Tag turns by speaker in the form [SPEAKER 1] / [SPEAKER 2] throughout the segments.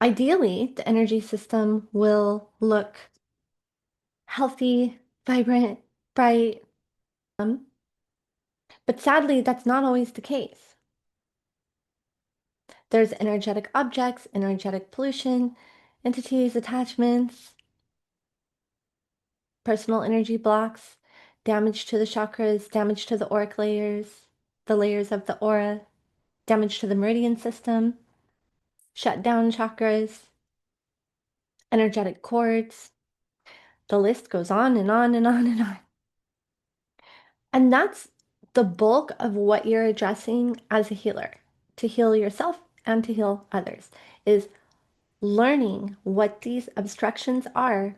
[SPEAKER 1] Ideally, the energy system will look healthy, vibrant, bright, but sadly, that's not always the case. There's energetic objects, energetic pollution, entities, attachments, personal energy blocks, damage to the chakras, damage to the auric layers, the layers of the aura, damage to the meridian system, shut down chakras, energetic cords. The list goes on and on and on and on. And that's the bulk of what you're addressing as a healer, to heal yourself and to heal others, is learning what these obstructions are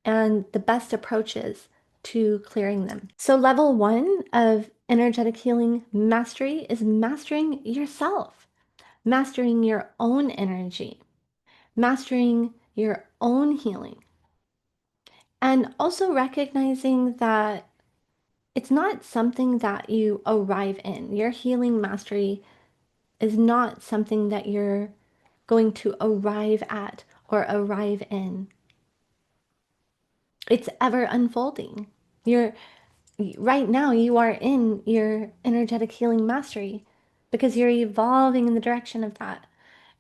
[SPEAKER 1] and the best approaches to clearing them. So level 1 of energetic healing mastery is mastering yourself, mastering your own energy, mastering your own healing, and also recognizing that it's not something that you arrive in. Your healing mastery is not something that you're going to arrive at or arrive in. It's ever unfolding. Right now you are in your energetic healing mastery because you're evolving in the direction of that.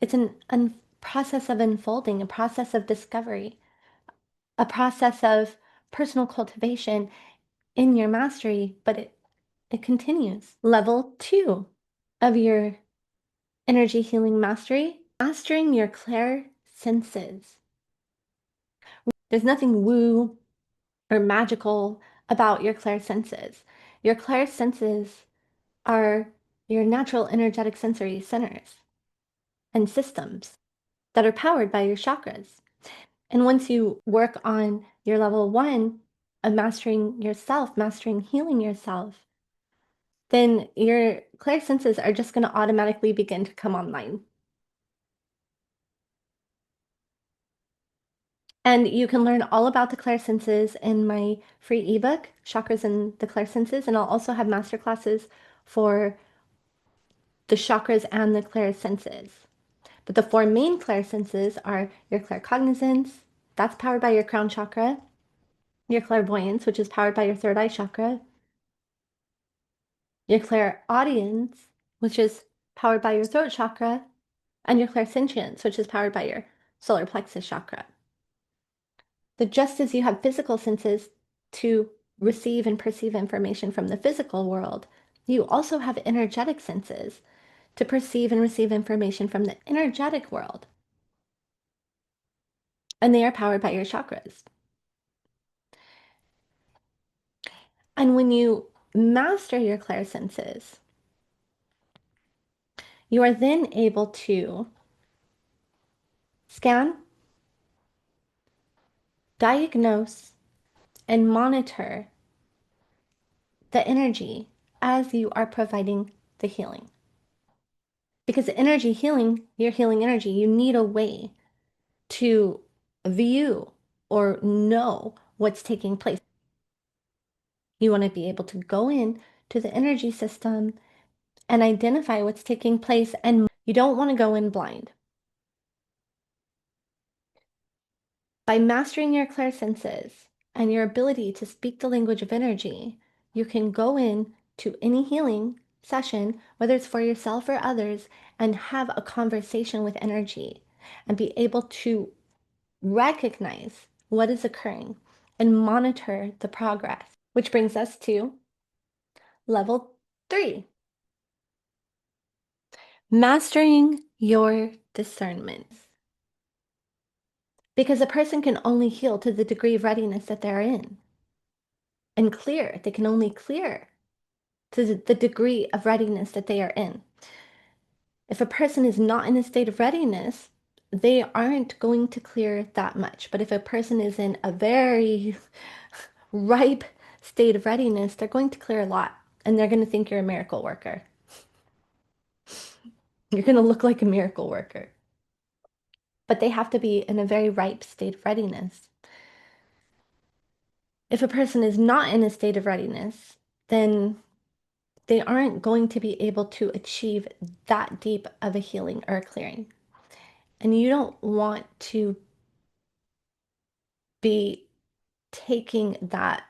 [SPEAKER 1] It's a process of unfolding, a process of discovery, a process of personal cultivation in your mastery, but it continues. Level 2 of your energy healing mastery, mastering your clair senses. There's nothing woo or magical about your clair senses. Your clair senses are your natural energetic sensory centers and systems that are powered by your chakras. And once you work on your level 1 of mastering yourself, mastering healing yourself, then your clair senses are just going to automatically begin to come online. And you can learn all about the clair senses in my free ebook, Chakras and the Clair Senses. And I'll also have masterclasses for the chakras and the clair senses. But the 4 main clair senses are your claircognizance, that's powered by your crown chakra, your clairvoyance, which is powered by your third eye chakra, your clairaudience, which is powered by your throat chakra, and your clairsentience, which is powered by your solar plexus chakra. That just as you have physical senses to receive and perceive information from the physical world, you also have energetic senses to perceive and receive information from the energetic world. And they are powered by your chakras. And when you master your clair senses, you are then able to scan, diagnose, and monitor the energy as you are providing the healing. Because energy healing, you're healing energy, you need a way to view or know what's taking place. You want to be able to go in to the energy system and identify what's taking place, and you don't want to go in blind. By mastering your clairsenses and your ability to speak the language of energy, you can go in to any healing session, whether it's for yourself or others, and have a conversation with energy and be able to recognize what is occurring and monitor the progress. Which brings us to level 3, mastering your discernment. Because a person can only heal to the degree of readiness that they're in. And clear, they can only clear to the degree of readiness that they are in. If a person is not in a state of readiness, they aren't going to clear that much. But if a person is in a very ripe state of readiness, they're going to clear a lot. And they're going to think you're a miracle worker. You're going to look like a miracle worker. But they have to be in a very ripe state of readiness. If a person is not in a state of readiness, then they aren't going to be able to achieve that deep of a healing or a clearing. And you don't want to be taking that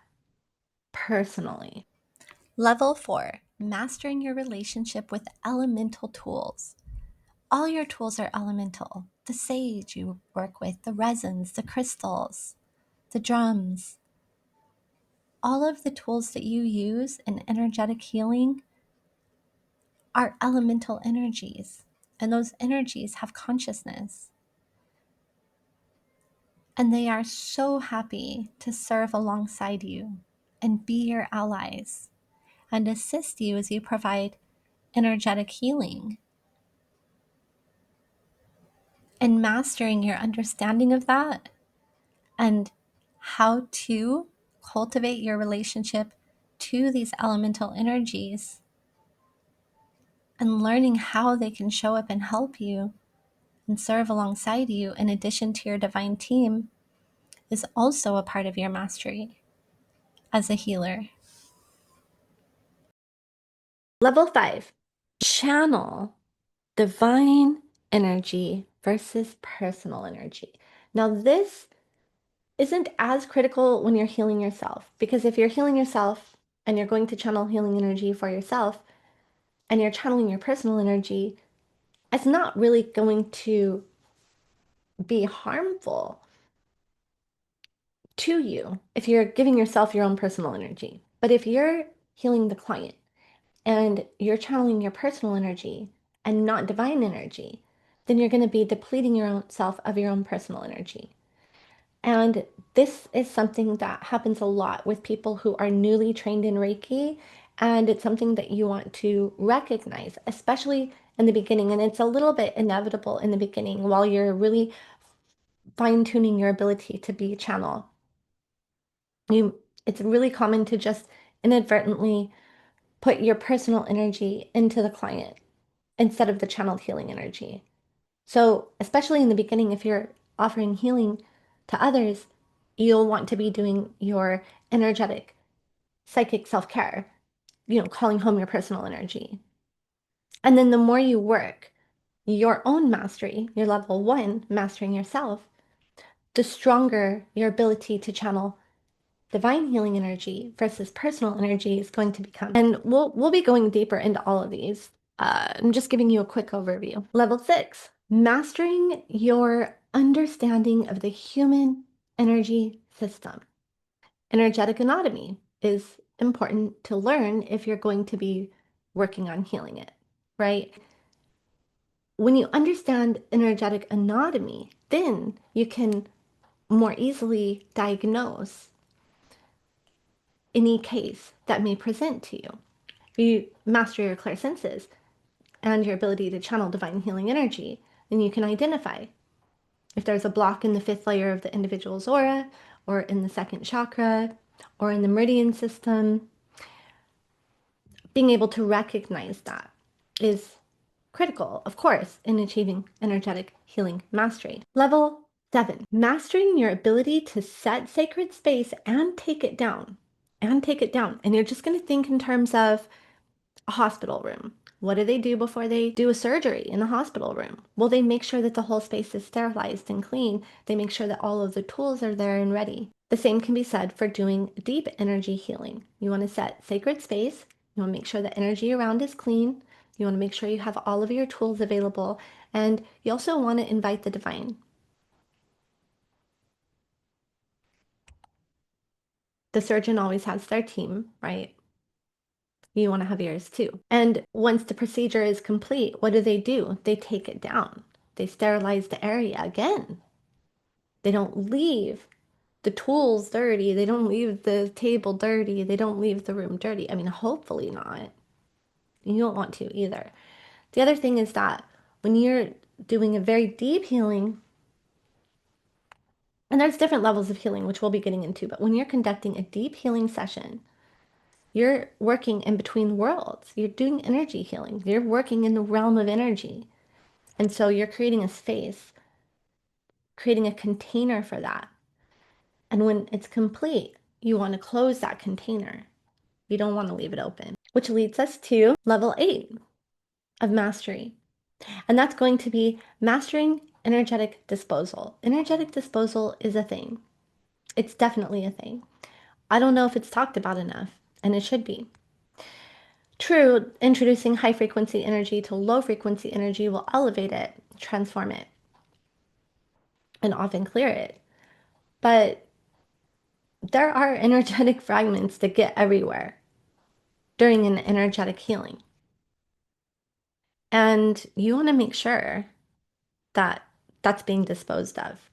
[SPEAKER 1] personally.
[SPEAKER 2] Level 4, mastering your relationship with elemental tools. All your tools are elemental. The sage you work with, the resins, the crystals, the drums. All of the tools that you use in energetic healing are elemental energies, and those energies have consciousness. And they are so happy to serve alongside you and be your allies and assist you as you provide energetic healing. And mastering your understanding of that and how to cultivate your relationship to these elemental energies and learning how they can show up and help you and serve alongside you in addition to your divine team is also a part of your mastery as a healer.
[SPEAKER 1] Level 5, channel divine energy versus personal energy. Now, this isn't as critical when you're healing yourself, because if you're healing yourself and you're going to channel healing energy for yourself and you're channeling your personal energy, it's not really going to be harmful to you if you're giving yourself your own personal energy. But if you're healing the client and you're channeling your personal energy and not divine energy, then you're going to be depleting your own self of your own personal energy. And this is something that happens a lot with people who are newly trained in Reiki. And it's something that you want to recognize, especially in the beginning. And it's a little bit inevitable in the beginning while you're really fine tuning your ability to be a channel. It's really common to just inadvertently put your personal energy into the client instead of the channeled healing energy. So, especially in the beginning, if you're offering healing to others, you'll want to be doing your energetic, psychic self care, calling home your personal energy. And then the more you work your own mastery, your level 1, mastering yourself, the stronger your ability to channel divine healing energy versus personal energy is going to become. And we'll be going deeper into all of these. I'm just giving you a quick overview. Level 6, mastering your understanding of the human energy system. Energetic anatomy is important to learn if you're going to be working on healing it, right? When you understand energetic anatomy, then you can more easily diagnose any case that may present to you. You master your clairsenses and your ability to channel divine healing energy, then you can identify if there's a block in the 5th layer of the individual's aura, or in the 2nd chakra, or in the meridian system. Being able to recognize that is critical, of course, in achieving energetic healing mastery. Level 7, mastering your ability to set sacred space and take it down. And take it down. And you're just going to think in terms of a hospital room. What do they do before they do a surgery in the hospital room? Well, they make sure that the whole space is sterilized and clean. They make sure that all of the tools are there and ready. The same can be said for doing deep energy healing. You want to set sacred space. You want to make sure the energy around is clean. You want to make sure you have all of your tools available. And you also want to invite the divine. The surgeon always has their team, right? You want to have yours too. And once the procedure is complete, what do? They take it down. They sterilize the area again. They don't leave the tools dirty. They don't leave the table dirty. They don't leave the room dirty. I mean, hopefully not. You don't want to either. The other thing is that when you're doing a very deep healing, and there's different levels of healing, which we'll be getting into, but when you're conducting a deep healing session, you're working in between worlds. You're doing energy healing. You're working in the realm of energy. And so you're creating a space, creating a container for that. And when it's complete, you want to close that container. You don't want to leave it open, which leads us to level 8 of mastery. And that's going to be mastering energetic disposal. Energetic disposal is a thing. It's definitely a thing. I don't know if it's talked about enough, and it should be. True, introducing high frequency energy to low frequency energy will elevate it, transform it, and often clear it. But there are energetic fragments that get everywhere during an energetic healing. And you want to make sure that that's being disposed of.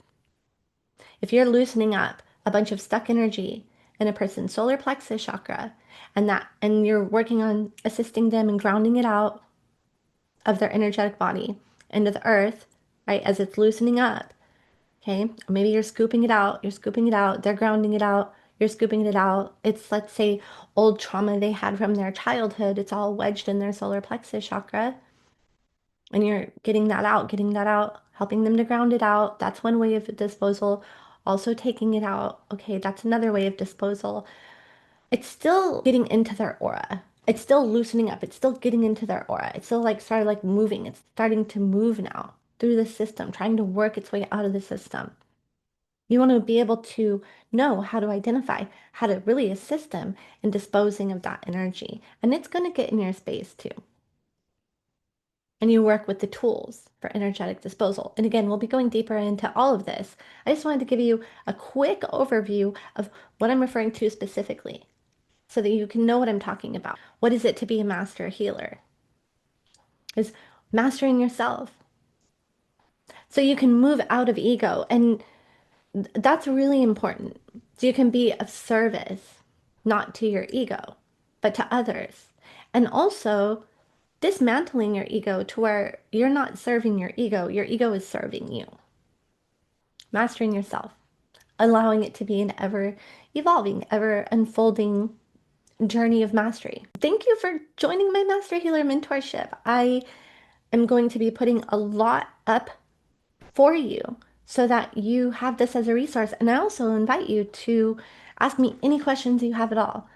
[SPEAKER 1] If you're loosening up a bunch of stuck energy in a person's solar plexus chakra and you're working on assisting them and grounding it out of their energetic body into the earth, right, as it's loosening up, okay? Or maybe you're scooping it out, they're grounding it out, you're scooping it out. It's, let's say, old trauma they had from their childhood. It's all wedged in their solar plexus chakra. And you're getting that out, helping them to ground it out. That's one way of disposal. Also taking it out. Okay, that's another way of disposal. It's still getting into their aura. It's still loosening up. It's still getting into their aura. It's still like started like moving. It's starting to move now through the system, trying to work its way out of the system. You want to be able to know how to identify, how to really assist them in disposing of that energy. And it's going to get in your space too. And you work with the tools for energetic disposal. And again, we'll be going deeper into all of this. I just wanted to give you a quick overview of what I'm referring to specifically so that you can know what I'm talking about. What is it to be a master healer? Is mastering yourself so you can move out of ego. And that's really important. So you can be of service, not to your ego, but to others. And also dismantling your ego to where you're not serving your ego is serving you. Mastering yourself, allowing it to be an ever evolving, ever unfolding journey of mastery. Thank you for joining my Master Healer mentorship. I am going to be putting a lot up for you so that you have this as a resource. And I also invite you to ask me any questions you have at all.